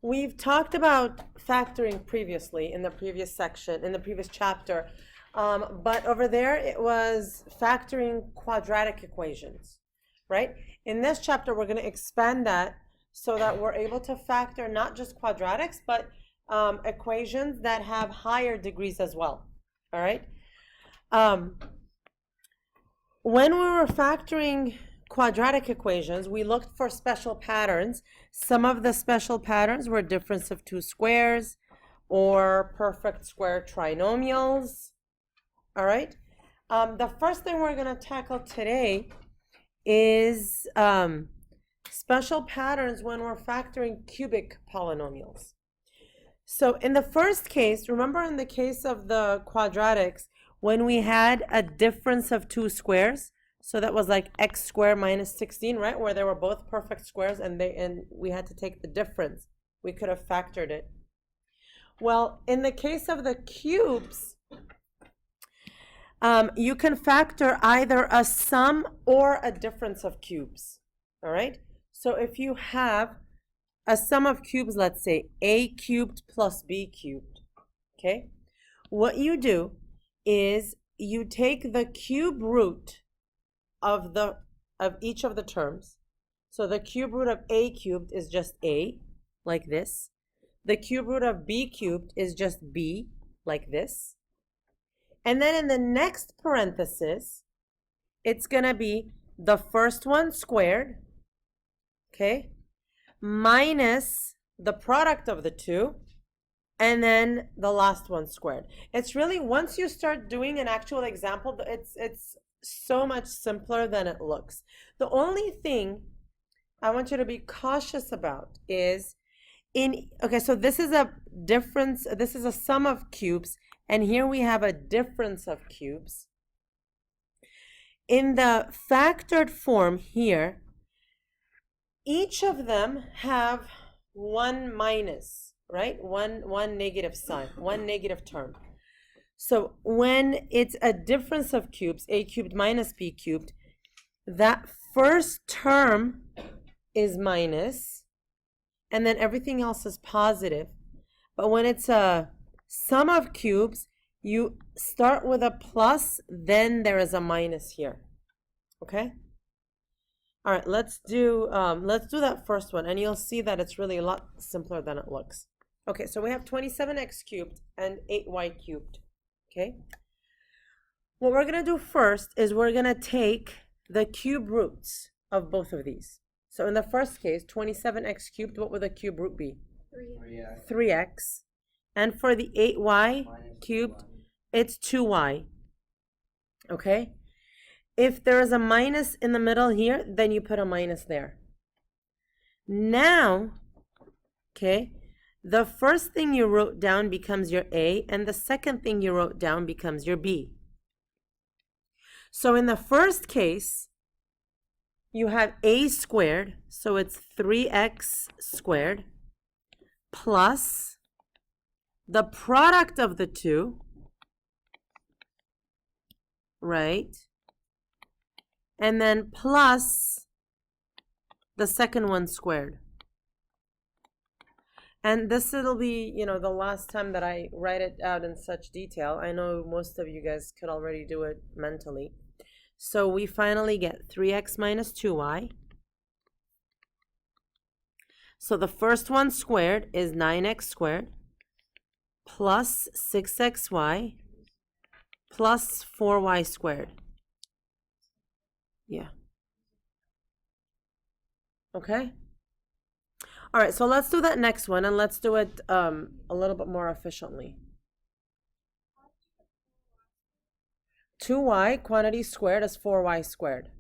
We've talked about factoring previously in the previous section, in the previous chapter, but over there it was factoring quadratic equations, right? In this chapter, we're going to expand that so that we're able to factor not just quadratics, but equations that have higher degrees as well, all right? When we were factoring quadratic equations, we looked for special patterns. Some of the special patterns were difference of two squares or perfect square trinomials. All right. The first thing we're going to tackle today is special patterns when we're factoring cubic polynomials. So in the first case, remember in the case of the quadratics, when we had a difference of two squares, so that was like x squared minus 16, right? Where they were both perfect squares and we had to take the difference. We could have factored it. Well, in the case of the cubes, you can factor either a sum or a difference of cubes, all right? So if you have a sum of cubes, let's say a cubed plus b cubed, okay? What you do is you take the cube root of each of the terms. So the cube root of a cubed is just a, like this. The cube root of b cubed is just b, like this. And then in the next parenthesis, it's going to be the first one squared, okay, minus the product of the two, and then the last one squared. It's really, once you start doing an actual example, it's so much simpler than it looks. The only thing I want you to be cautious about is okay, so this is a difference, this is a sum of cubes, and here we have a difference of cubes. In the factored form here, each of them have one minus, right? One negative sign, one negative term. So when it's a difference of cubes, a cubed minus b cubed, that first term is minus, and then everything else is positive. But when it's a sum of cubes, you start with a plus, then there is a minus here. Okay? All right, let's do that first one, and you'll see that it's really a lot simpler than it looks. Okay, so we have 27x cubed and 8y cubed. Okay, what we're going to do first is we're going to take the cube roots of both of these. So in the first case, 27x cubed, what would the cube root be? 3x. And for the 8y cubed, it's 2y. Okay? If there is a minus in the middle here, then you put a minus there. Now, okay, the first thing you wrote down becomes your a, and the second thing you wrote down becomes your b. So in the first case, you have a squared, so it's 3x squared, plus the product of the two, right? And then plus the second one squared. And this will be, the last time that I write it out in such detail. I know most of you guys could already do it mentally. So we finally get 3x minus 2y. So the first one squared is 9x squared plus 6xy plus 4y squared. Yeah. Okay? All right, so let's do that next one, and let's do it a little bit more efficiently. 2y, quantity squared, is 4y squared.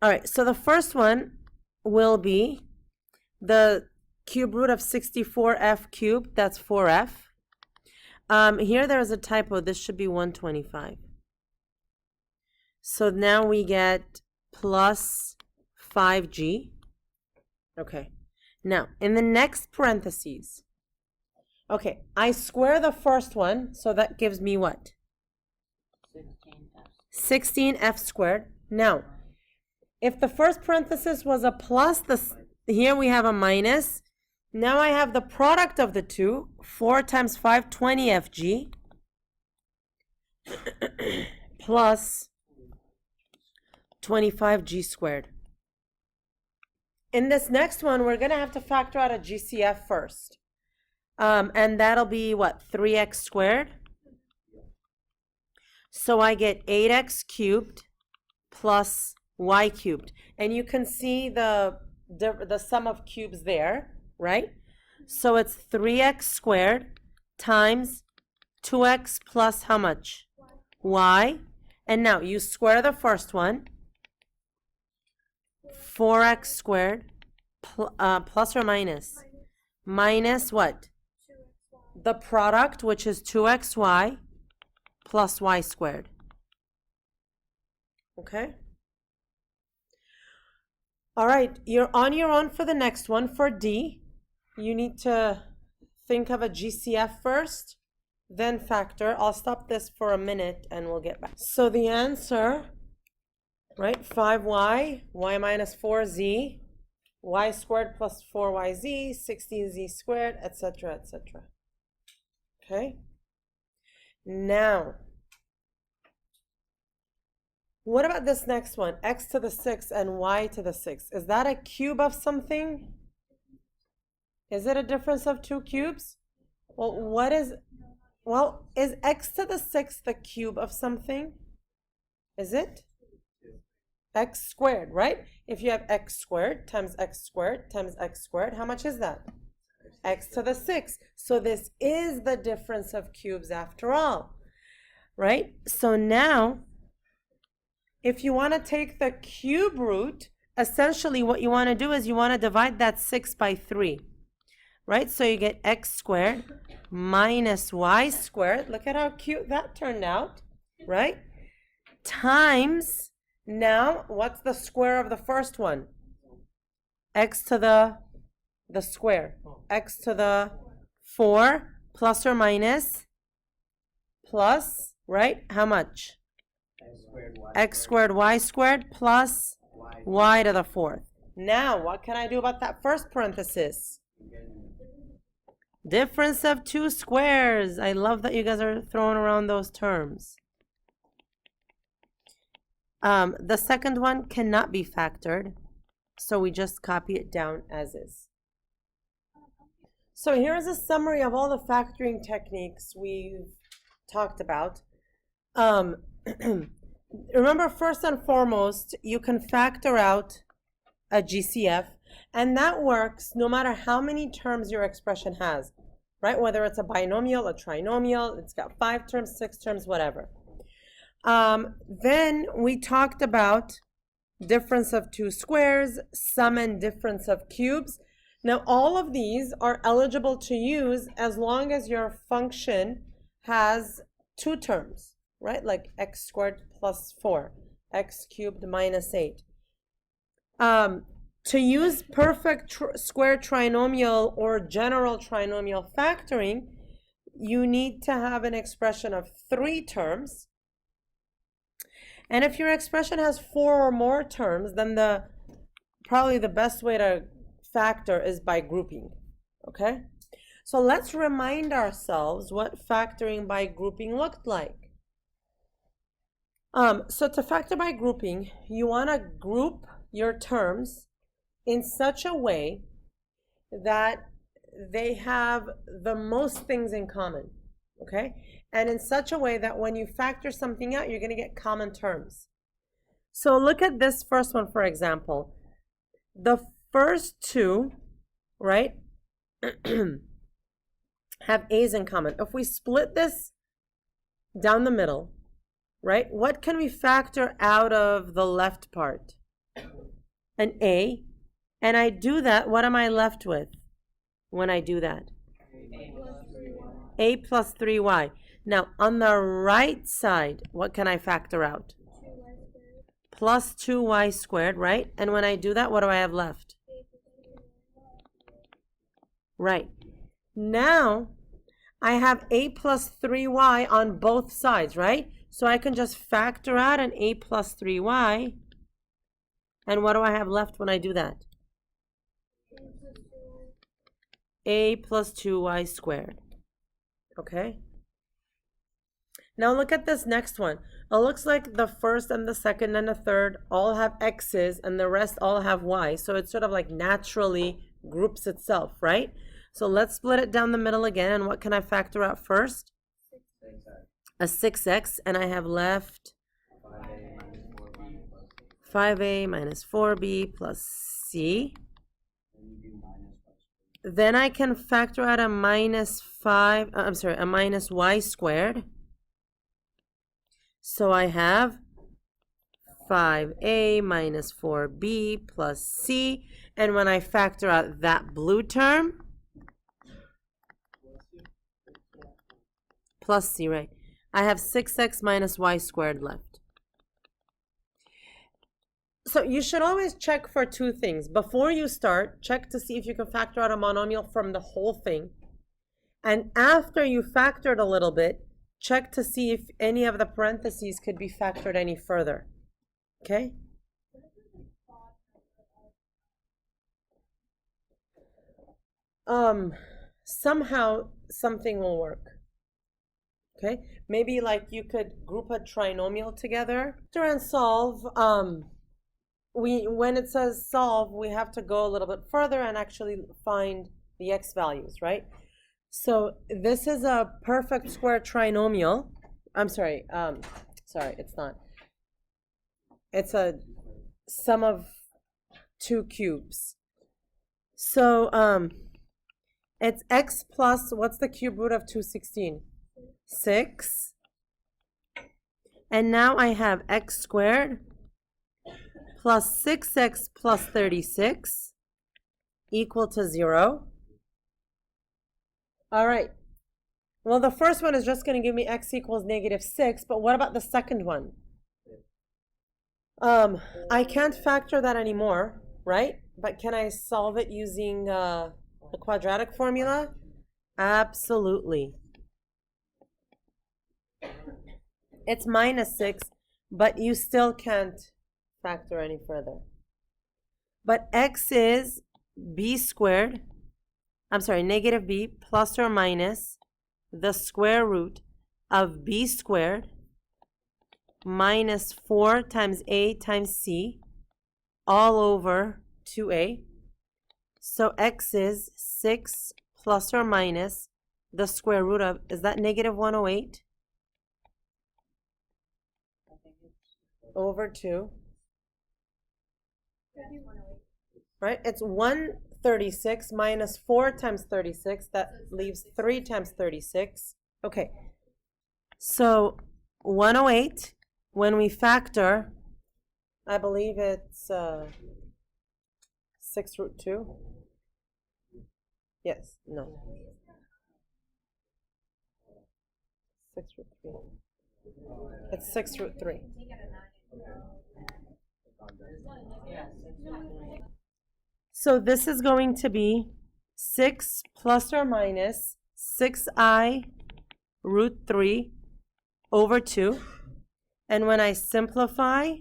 All right, so the first one will be the cube root of 64f cubed, that's 4f. Here there is a typo, this should be 125. So now we get plus 5g. Okay, now in the next parentheses, okay, I square the first one, so that gives me what? 16f squared. Now, if the first parenthesis was a plus, here we have a minus. Now I have the product of the two, 4 times 5, 20 FG, plus 25G squared. In this next one, we're going to have to factor out a GCF first. And that'll be, what, 3x squared? So I get 8x cubed plus y cubed. And you can see the sum of cubes there, right? So it's 3x squared times 2x plus how much? Y. And now you square the first one. 4x squared plus or minus? Minus what? The product, which is 2xy plus y squared. Okay? All right, you're on your own for the next one. For D, you need to think of a GCF first, then factor. I'll stop this for a minute and we'll get back. So the answer, right, 5y, y minus 4z, y squared plus 4yz, 16z squared, etc., etc. Okay? Now, what about this next one? X to the 6 and y to the 6. Is that a cube of something? Is it a difference of two cubes? Well, is x to the 6 the cube of something? Is it? X squared, right? If you have x squared times x squared times x squared, how much is that? X to the 6. So this is the difference of cubes after all, right? So now, if you want to take the cube root, essentially what you want to do is you want to divide that 6 by 3, right? So you get x squared minus y squared. Look at how cute that turned out, right? Times, now, what's the square of the first one? X to the square. X to the 4 plus or minus plus, right? How much? X squared y squared plus y to the 4th. Now, what can I do about that first parenthesis? Difference of two squares. I love that you guys are throwing around those terms. The second one cannot be factored, so we just copy it down as is. So here's a summary of all the factoring techniques we've talked about. Remember, first and foremost, you can factor out a GCF, and that works no matter how many terms your expression has, right? Whether it's a binomial, a trinomial, it's got 5 terms, 6 terms, whatever. Then we talked about difference of two squares, sum and difference of cubes. Now, all of these are eligible to use as long as your function has 2 terms, right? Like x squared plus 4, x cubed minus 8. To use perfect square trinomial or general trinomial factoring, you need to have an expression of 3 terms. And if your expression has 4 or more terms, then probably the best way to factor is by grouping, okay? So let's remind ourselves what factoring by grouping looked like. So to factor by grouping, you want to group your terms in such a way that they have the most things in common, okay? And in such a way that when you factor something out, you're going to get common terms. So look at this first one, for example. The first two, right, have A's in common. If we split this down the middle, right, what can we factor out of the left part? An A. And I do that, what am I left with when I do that? A plus 3y. Now, on the right side, what can I factor out? Plus 2y squared, right? And when I do that, what do I have left? Right. Now, I have a plus 3y on both sides, right? So I can just factor out an a plus 3y. And what do I have left when I do that? a plus 2y squared. Okay? Now look at this next one. It looks like the first and the second and the third all have x's and the rest all have y. So it sort of like naturally groups itself, right? So let's split it down the middle again. And what can I factor out first? A 6x, and I have left 5a minus 4b plus c. Then I can factor out a minus y squared. So I have 5a minus 4b plus c. And when I factor out that blue term, plus c, right? I have 6x minus y squared left. So you should always check for two things. Before you start, check to see if you can factor out a monomial from the whole thing. And after you factored a little bit, check to see if any of the parentheses could be factored any further. Okay? Somehow something will work. Okay? Maybe like you could group a trinomial together and solve. When it says solve, we have to go a little bit further and actually find the x values, right? So this is a perfect square trinomial. I'm sorry, it's not. It's a sum of two cubes. So it's x plus, what's the cube root of 216? 6. And now I have x squared plus 6x plus 36 equal to 0. All right. Well, the first one is just going to give me x equals -6, but what about the second one? I can't factor that anymore, right? But can I solve it using the quadratic formula? Absolutely. It's -6, but you still can't factor any further. But x is b squared, negative b plus or minus the square root of b squared minus 4 times a times c all over 2a. So x is 6 plus or minus the square root of, is that -108? Over 2. Right? It's 136 minus 4 times 36. That leaves 3 times 36. Okay. So 108, when we factor, I believe it's 6 root 2. Yes. No. 6 root 3. It's 6 root 3. So this is going to be 6 plus or minus 6i root 3 over 2. And when I simplify,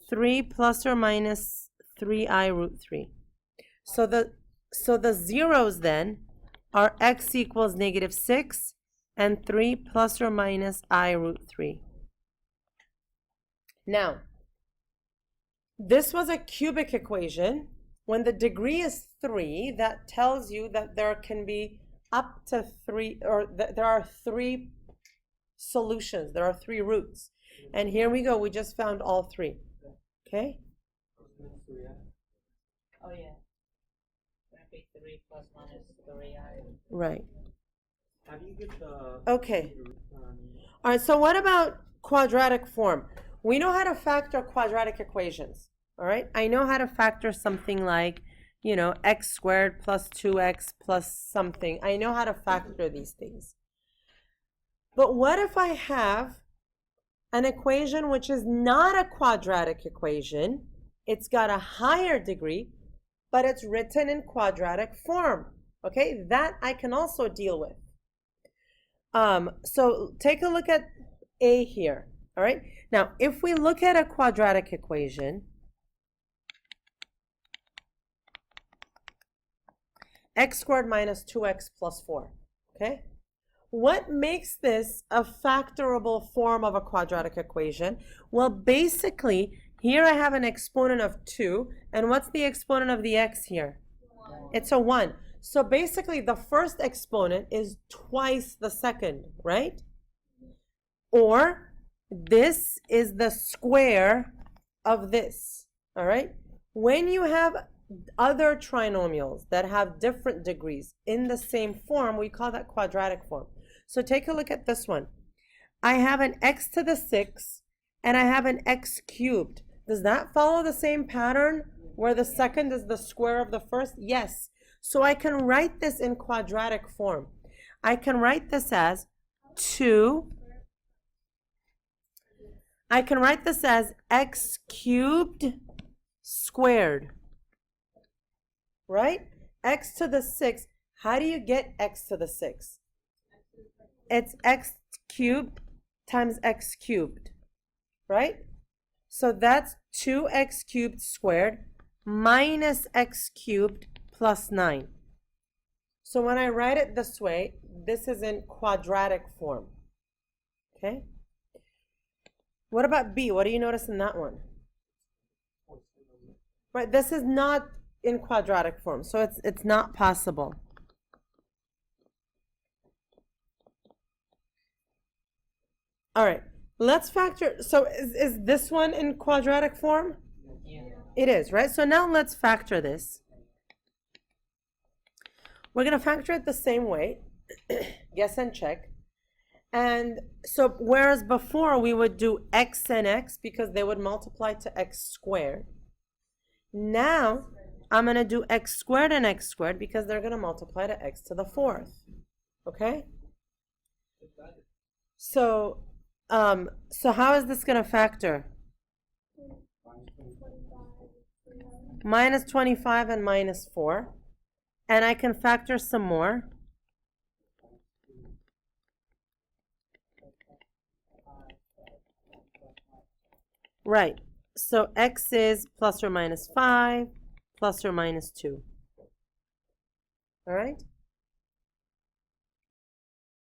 3 plus or minus 3i root 3. So the zeros then are x equals -6 and 3 plus or minus I root 3. Now, this was a cubic equation. When the degree is 3, that tells you that there can be up to 3, or there are 3 solutions. There are 3 roots. And here we go. We just found all 3. Okay? Oh, yeah. 3 plus minus 3i. Right. How do you get the... Okay. All right, so what about quadratic form? We know how to factor quadratic equations, all right? I know how to factor something like, you know, x squared plus 2x plus something. I know how to factor these things. But what if I have an equation which is not a quadratic equation? It's got a higher degree, but it's written in quadratic form, okay? That I can also deal with. So take a look at A here, all right? Now, if we look at a quadratic equation, x squared minus 2x plus 4, okay? What makes this a factorable form of a quadratic equation? Well, basically, here I have an exponent of 2, and what's the exponent of the x here? It's a 1. So basically, the first exponent is twice the second, right? Or this is the square of this, all right? When you have other trinomials that have different degrees in the same form, we call that quadratic form. So take a look at this one. I have an x to the 6 and I have an x cubed. Does that follow the same pattern where the second is the square of the first? Yes. So I can write this in quadratic form. I can write this as 2. I can write this as x cubed squared. Right? X to the 6. How do you get x to the 6? It's x cubed times x cubed. Right? So that's 2x cubed squared minus x cubed plus 9. So when I write it this way, this is in quadratic form. Okay? What about B? What do you notice in that one? Right, this is not in quadratic form, so it's not possible. All right, let's factor. So is this one in quadratic form? Yeah. It is, right? So now let's factor this. We're going to factor it the same way. Guess and check. And so whereas before we would do x and x because they would multiply to x squared. Now I'm going to do x squared and x squared because they're going to multiply to x to the 4th. Okay? So how is this going to factor? Minus 25 and minus 4. And I can factor some more. Right. So x is plus or minus 5, plus or minus 2. All right?